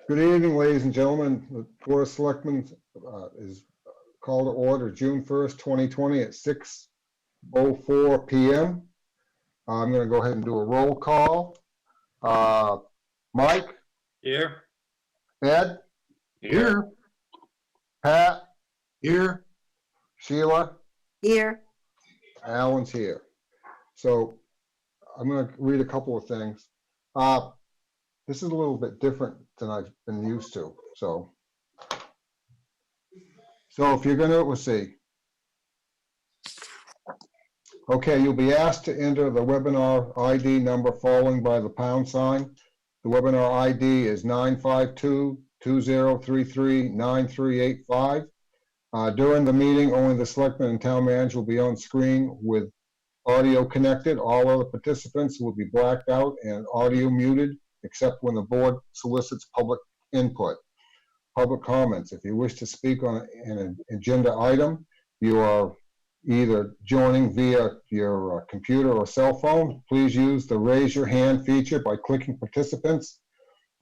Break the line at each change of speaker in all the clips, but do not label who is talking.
Good evening, ladies and gentlemen. The Board of Selectmen is called to order June 1st, 2020 at 6:04 p.m. I'm going to go ahead and do a roll call. Mike?
Here.
Ed?
Here.
Pat?
Here.
Sheila?
Here.
Alan's here. So I'm going to read a couple of things. This is a little bit different than I've been used to. So if you're going to, let's see. Okay, you'll be asked to enter the webinar ID number following by the pound sign. The webinar ID is 952-2033-9385. During the meeting, only the selectman and town manager will be on screen with audio connected. All other participants will be blacked out and audio muted, except when the board solicits public input. Public comments. If you wish to speak on an agenda item, you are either joining via your computer or cell phone. Please use the raise your hand feature by clicking participants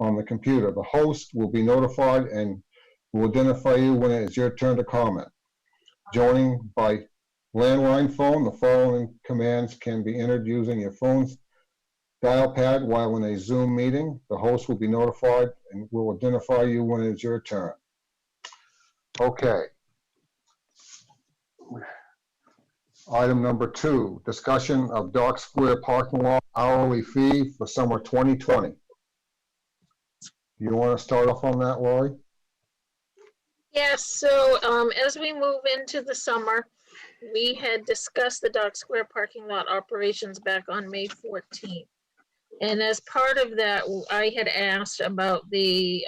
on the computer. The host will be notified and will identify you when it is your turn to comment. Joining by landline phone, the following commands can be entered using your phone's dial pad while in a Zoom meeting. The host will be notified and will identify you when it's your turn. Okay. Item number 2, discussion of Dock Square parking lot hourly fee for summer 2020. You want to start off on that, Lori?
Yes, so as we move into the summer, we had discussed the Dock Square parking lot operations back on May 14th. And as part of that, I had asked about the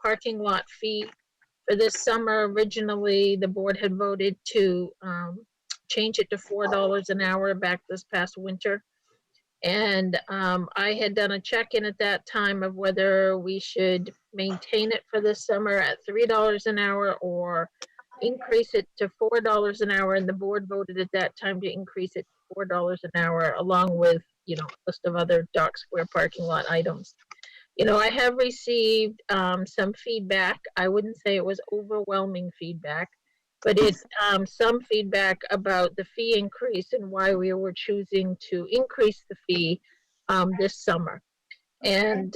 parking lot fee for this summer. Originally, the board had voted to change it to $4 an hour back this past winter. And I had done a check-in at that time of whether we should maintain it for this summer at $3 an hour or increase it to $4 an hour. And the board voted at that time to increase it to $4 an hour, along with, a list of other Dock Square parking lot items. I have received some feedback. I wouldn't say it was overwhelming feedback, but it's some feedback about the fee increase and why we were choosing to increase the fee this summer. And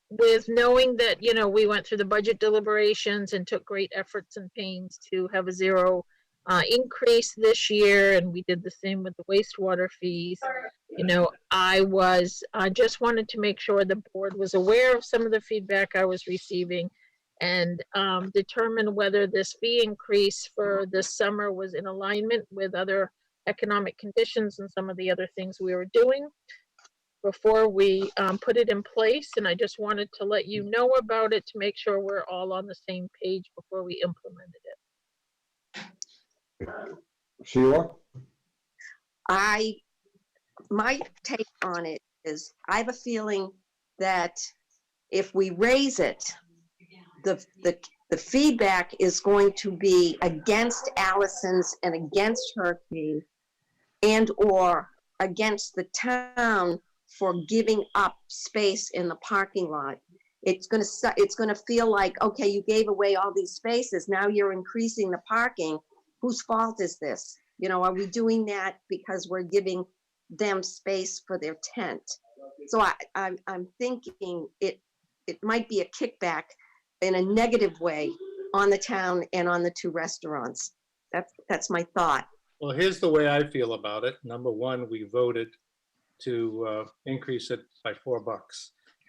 with knowing that, we went through the budget deliberations and took great efforts and pains to have a zero increase this year, and we did the same with the wastewater fees. I just wanted to make sure the board was aware of some of the feedback I was receiving and determine whether this fee increase for this summer was in alignment with other economic conditions and some of the other things we were doing before we put it in place. And I just wanted to let you know about it to make sure we're all on the same page before we implemented it.
Sheila?
My take on it is, I have a feeling that if we raise it, the feedback is going to be against Allison's and against Hurricane and or against the town for giving up space in the parking lot. It's going to feel like, okay, you gave away all these spaces, now you're increasing the parking. Whose fault is this? Are we doing that because we're giving them space for their tent? So I'm thinking it might be a kickback in a negative way on the town and on the two restaurants. That's my thought.
Well, here's the way I feel about it. Number one, we voted to increase it by $4.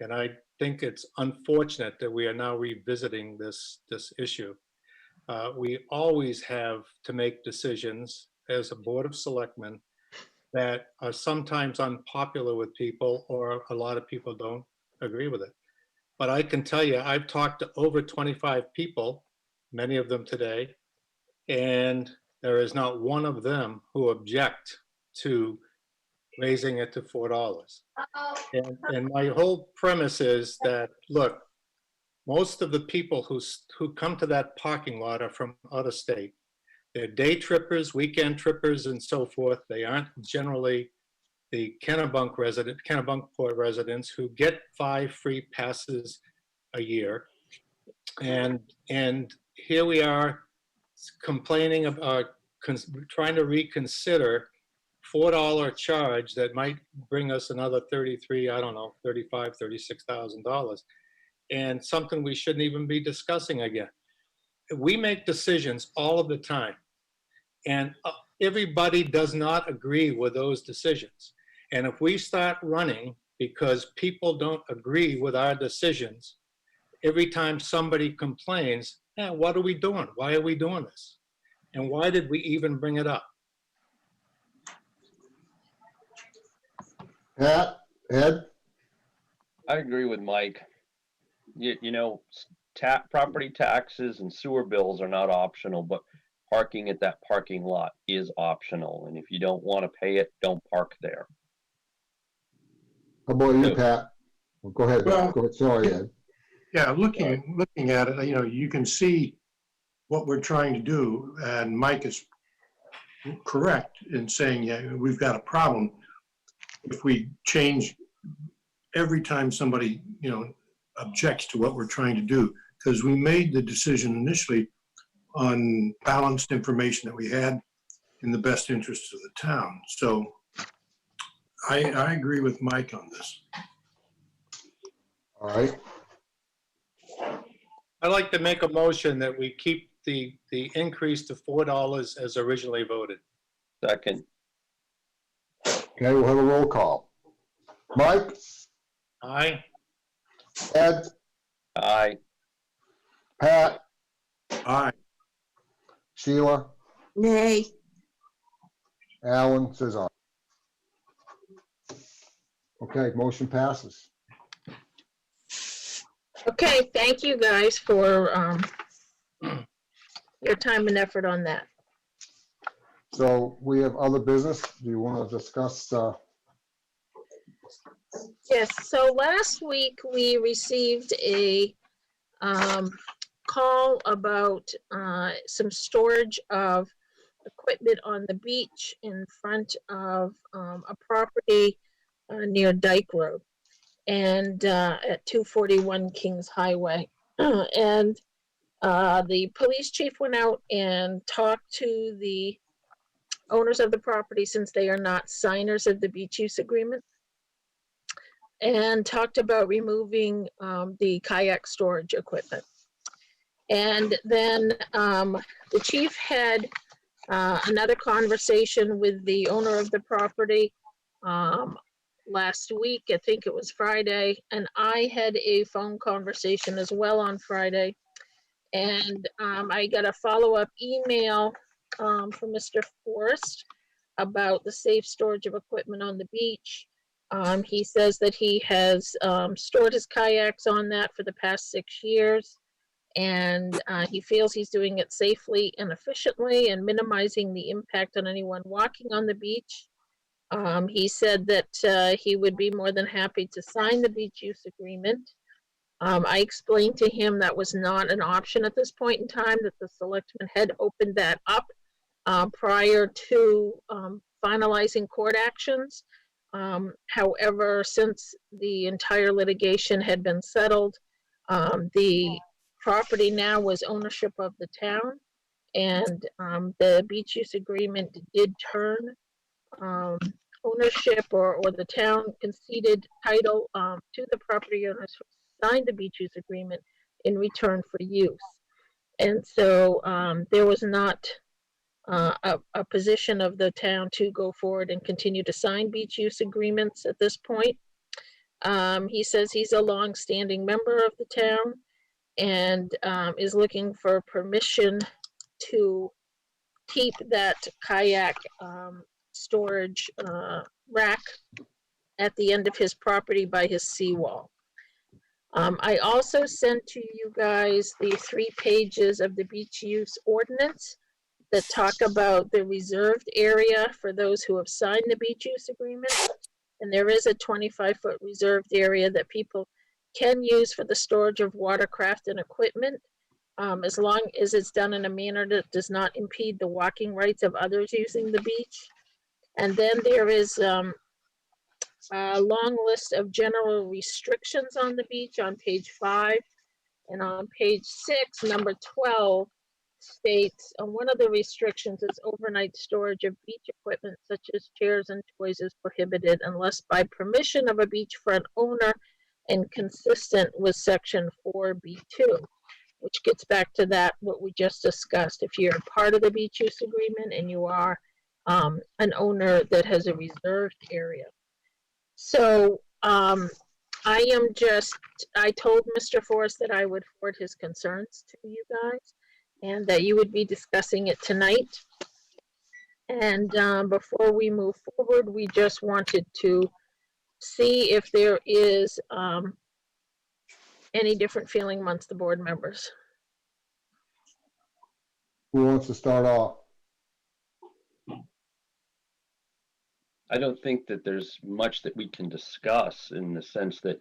And I think it's unfortunate that we are now revisiting this issue. We always have to make decisions as a board of selectmen that are sometimes unpopular with people, or a lot of people don't agree with it. But I can tell you, I've talked to over 25 people, many of them today, and there is not one of them who object to raising it to $4. And my whole premise is that, look, most of the people who come to that parking lot are from out of state. They're day trippers, weekend trippers, and so forth. They aren't generally the Kennebunkport residents who get 5 free passes a year. And here we are complaining about, trying to reconsider $4 charge that might bring us another 33, I don't know, $35,000, $36,000, and something we shouldn't even be discussing again. We make decisions all of the time, and everybody does not agree with those decisions. And if we start running because people don't agree with our decisions, every time somebody complains, what are we doing? Why are we doing this? And why did we even bring it up?
Pat, Ed?
I agree with Mike. You know, property taxes and sewer bills are not optional, but parking at that parking lot is optional. And if you don't want to pay it, don't park there.
How about you,
No.
Pat? Well, go ahead.
Well,
Go ahead. Sorry, Ed.
Yeah, looking at it, you know, you can see what we're trying to do, and Mike is correct in saying, yeah, we've got a problem if we change every time somebody, you know, objects to what we're trying to do, because we made the decision initially on balanced information that we had in the best interests of the town. So I agree with Mike on this.
All right.
I'd like to make a motion that we keep the increase to $4 as originally voted.
Second,
Okay, we'll have a roll call. Mike,
Aye?
Ed,
aye.
Pat,
Aye.
Sheila,
Nay,
Alan says aye. Okay, motion passes.
Okay, thank you guys for your time and effort on that.
So we have other business. Do you want to discuss?
Yes, so last week we received a call about some storage of equipment on the beach in front of a property near Dyke Road and at 241 Kings Highway. And the police chief went out and talked to the owners of the property, since they are not signers of the beach use agreement, and talked about removing the kayak storage equipment. And then the chief had another conversation with the owner of the property last week. I think it was Friday, and I had a phone conversation as well on Friday. And I got a follow-up email from Mr. Forrest about the safe storage of equipment on the beach. He says that he has stored his kayaks on that for the past 6 years, and he feels he's doing it safely and efficiently and minimizing the impact on anyone walking on the beach. He said that he would be more than happy to sign the beach use agreement. I explained to him that was not an option at this point in time, that the selectmen had opened that up prior to finalizing court actions. However, since the entire litigation had been settled, the property now was ownership of the town, and the beach use agreement did turn ownership, or the town conceded title to the property owners who signed the beach use agreement in return for use. And so there was not a position of the town to go forward and continue to sign beach use agreements at this point. He says he's a long-standing member of the town and is looking for permission to keep that kayak storage rack at the end of his property by his seawall. I also sent to you guys the 3 pages of the beach use ordinance that talk about the reserved area for those who have signed the beach use agreement. And there is a 25-foot reserved area that people can use for the storage of watercraft and equipment, as long as it's done in a manner that does not impede the walking rights of others using the beach. And then there is a long list of general restrictions on the beach on page 5. And on page 6, number 12 states, one of the restrictions is overnight storage of beach equipment such as chairs and toys is prohibited unless by permission of a beachfront owner and consistent with section 4B2, which gets back to that, what we just discussed. If you're part of the beach use agreement and you are an owner that has a reserved area. So I told Mr. Forrest that I would forward his concerns to you guys and that you would be discussing it tonight. And before we move forward, we just wanted to see if there is any different feeling amongst the board members.
Who wants to start off?
I don't think that there's much that we can discuss in the sense that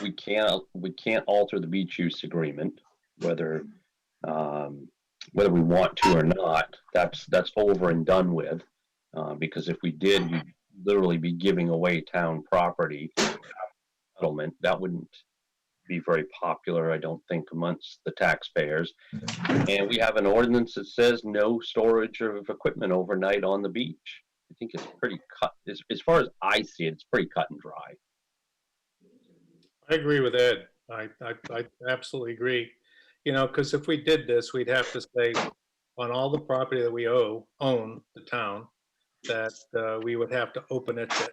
we can't alter the beach use agreement, whether we want to or not. That's over and done with, because if we did, we'd literally be giving away town property settlement. That wouldn't be very popular, I don't think, amongst the taxpayers. And we have an ordinance that says no storage of equipment overnight on the beach. I think it's pretty cut, as far as I see it, it's pretty cut and dry.
I agree with Ed. I absolutely agree. You know, because if we did this, we'd have to say on all the property that we own, the town, that we would have to open it to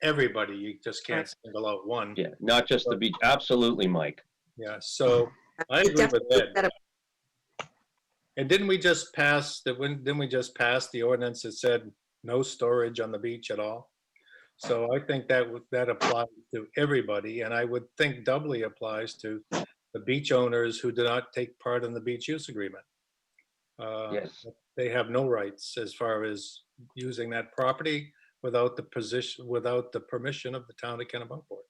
everybody. You just can't single out one.
Yeah, not just the beach. Absolutely, Mike.
Yeah, so I agree with Ed. And didn't we just pass the ordinance that said no storage on the beach at all? So I think that applies to everybody, and I would think doubly applies to the beach owners who do not take part in the beach use agreement.
Yes.
They have no rights as far as using that property without the permission of the town of Kennebunkport.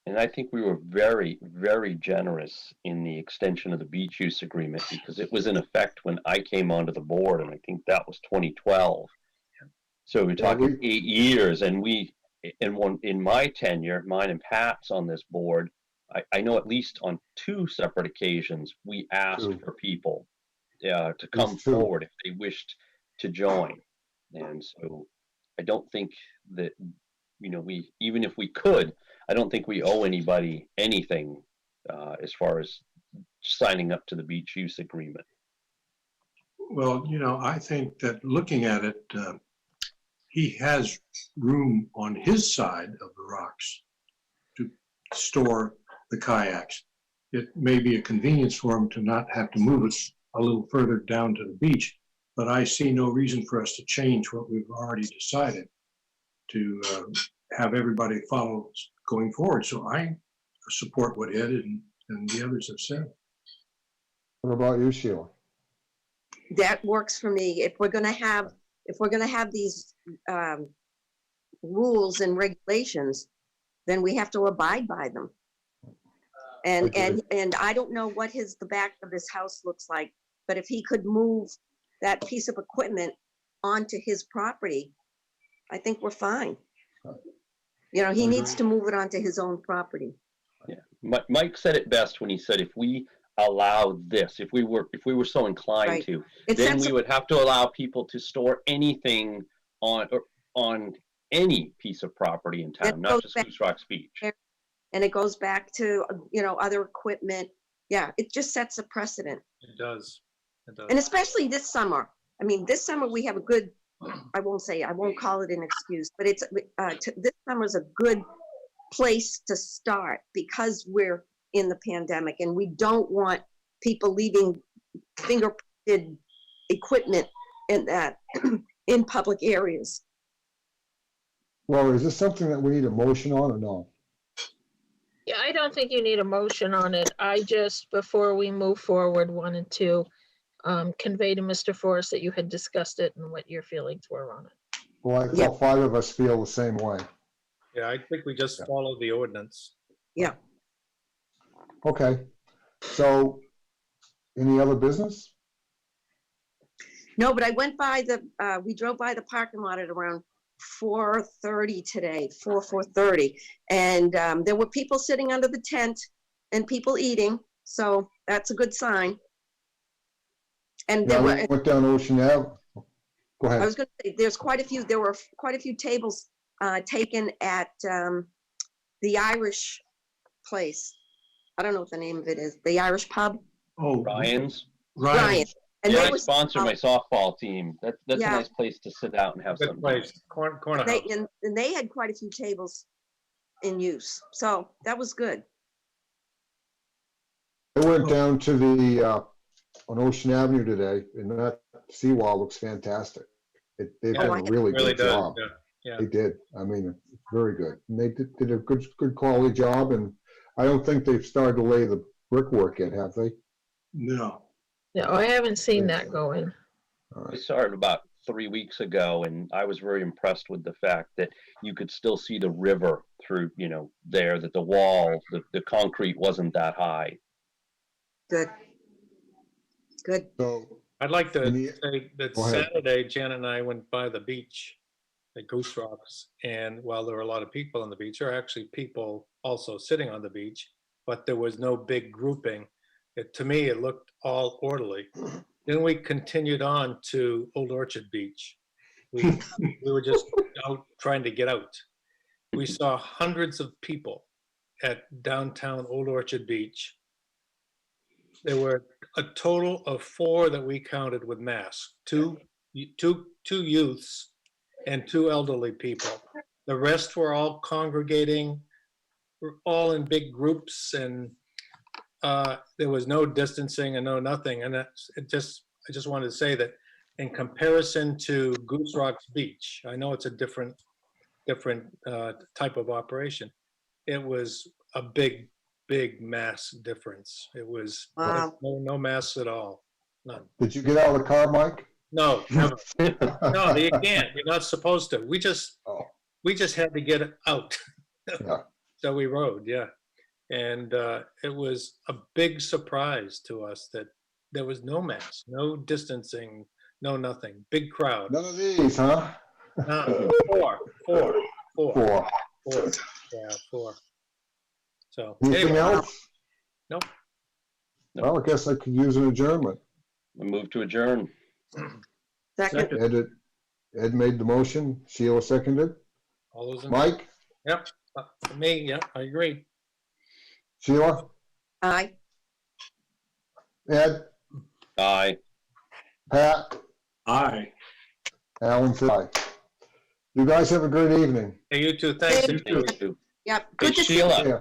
And I think we were very, very generous in the extension of the beach use agreement because it was in effect when I came onto the board, and I think that was 2012. So we're talking 8 years, and in my tenure, mine and Pat's on this board, I know at least on 2 separate occasions, we asked for people to come forward if they wished to join. And so I don't think that, even if we could, I don't think we owe anybody anything as far as signing up to the beach use agreement.
Well, I think that looking at it, he has room on his side of the rocks to store the kayaks. It may be a convenience for him to not have to move it a little further down to the beach, but I see no reason for us to change what we've already decided to have everybody follow going forward. So I support what Ed and the others have said.
What about you, Sheila?
That works for me. If we're going to have these rules and regulations, then we have to abide by them. And I don't know what the back of his house looks like, but if he could move that piece of equipment onto his property, I think we're fine. He needs to move it onto his own property.
Yeah, Mike said it best when he said, if we allow this, if we were so inclined to, then we would have to allow people to store anything on any piece of property in town, not just Goose Rocks Beach.
And it goes back to other equipment. Yeah, it just sets a precedent.
It does.
And especially this summer. I mean, this summer we have a good, I won't call it an excuse, but it's this summer is a good place to start because we're in the pandemic and we don't want people leaving fingerprinted equipment in public areas.
Well, is this something that we need a motion on or no?
Yeah, I don't think you need a motion on it. I just, before we move forward, wanted to convey to Mr. Forrest that you had discussed it and what your feelings were on it.
Well, I thought 5 of us feel the same way.
Yeah, I think we just follow the ordinance.
Yeah.
Okay. So, any other business?
No, but I went by we drove by the parking lot at around 4:30 today, 4:30. And there were people sitting under the tent and people eating, so that's a good sign. And
Yeah,
there
we
were,
went down Ocean Ave. Go
I
ahead.
was gonna say, there were quite a few tables taken at the Irish place. I don't know what the name of it is, the Irish pub.
Oh,
Ryan's.
Ryan. And
Yeah,
they
I
were
sponsored my softball team. That's a
Yeah.
nice place to sit out and have
Good
something.
place, corner
they,
house.
and they had quite a few tables in use, so that was good.
I went down to the, on Ocean Avenue today, and that seawall looks fantastic. They've
Yeah,
done a really
Really
good
does,
job.
yeah.
They did. I mean, it's very good. And they did a good quality job, and I don't think they've started to lay the brickwork yet, have they?
no.
No, I haven't seen that go in.
All
I
right.
saw it about 3 weeks ago, and I was very impressed with the fact that you could still see the river through, there, that the wall, the concrete wasn't that high.
Good. Good.
So,
I'd like to
Any-
say that
Go ahead.
Saturday, Jan and I went by the beach at Goose Rocks, and while there were a lot of people on the beach, there were actually people also sitting on the beach, but there was no big grouping. To me, it looked all orderly. Then we continued on to Old Orchard Beach. We were just out trying to get out. We saw hundreds of people at downtown Old Orchard Beach. There were a total of 4 that we counted with masks, two youths and 2 elderly people. The rest were all congregating, were all in big groups, and there was no distancing and no nothing. And I just wanted to say that in comparison to Goose Rocks Beach, I know it's a different type of operation. It was a big mass difference. It was
Wow.
no masks at all, none.
did you get out of the car, Mike?
No, never. No, you can't. You're not supposed to. We just
Oh.
had to get out.
Yeah.
So we rode, yeah. And it was a big surprise to us that there was no mask, no distancing, no nothing. Big crowd.
None of these, huh?
Four.
Four.
Yeah, 4. So
Anything
anyway,
else?
Nope.
Well, I guess I could use an adjournment.
We move to adjourn.
Second.
Ed made the motion, Sheila seconded.
all those in
Mike,
Yep, me, yeah, I agree.
Sheila,
Aye.
Ed,
Aye.
Pat,
Aye.
Alan, said aye. You guys have a great evening.
Hey, you too, thanks.
Thank
You too.
Yep.
Hey,
Good to see
Sheila,
Yeah.